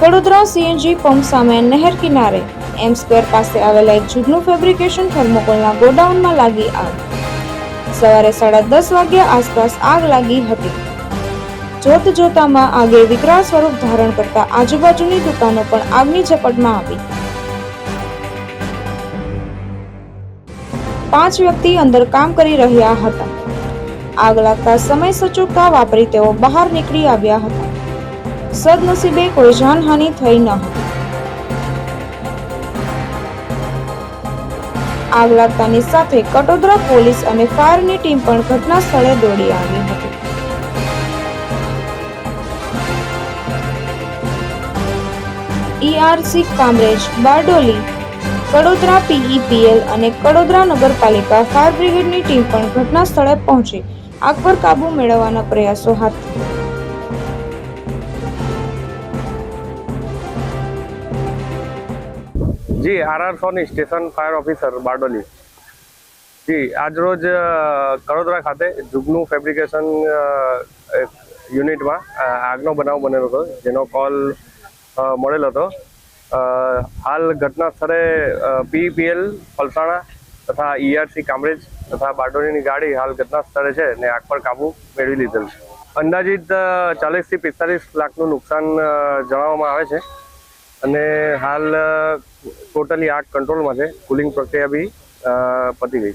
Kadodara CNG pump સામે નહેર કિનારે એમ સ્ક્વેર પાસે આવેલા એક જુગનું ફેબ્રિકેશન થર્મોકોલના ગોડાઉનમાં લાગી આગ। સવારે 10:30 વાગ્યા આસપાસ આગ લાગી હતી। જોત જોતામાં આગે વિકરાળ સ્વરૂપ ધારણ કરતા આજુબાજુની દુકાનો પણ આગની ઝપટમાં આવી। 5 વ્યક્તિ અંદર કામ કરી રહ્યા હતા। આગ લાગતા સમય સચોટતા વાપરી તેઓ બહાર નીકળી આવ્યા હતા। સદનસીબે કોઈ જાનહાનિ થઈ ન હતી। આગ લાગતાની સાથે કડોદરા પોલીસ અને ફાયરની ટીમ પણ ઘટના સ્થળે દોડી આવી હતી। ઈઆરસી કામરેજ, બારડોલી, કડોદરા પીઈપીએલ અને કડોદરા નગરપાલિકા ફાયર બ્રિગેડની ટીમ પણ ઘટના સ્થળે પહોંચી આગ પર કાબુ મેળવવાના પ્રયાસો હાથ ધર્યા। जी RR Soni station fire officer Bardoli ji आज रोज कड़ोदरा खाते जुगनू फेब्रिकेशन यूनिट में आगनो बनाव बनेलो हतो जेनो कॉल मळेलो हतो। हाल घटना स्थळे पीईपीएल पलसाणा तथा ईआरसी कामरेज तथा बारडोलीनी गाड़ी हाल घटना स्थळे छे ने आग पर काबू मेळवी लीधेल छे। अंदाजित 40 થી 45 લાખનું નુકસાન જણાવવામાં આવે છે અને હાલ टोटली आग कंट्रोल में है। कूलिंग प्रक्रिया भी पती गई।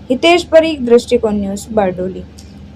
हितेश परीख, दृष्टिकोण न्यूज़, बारडोली।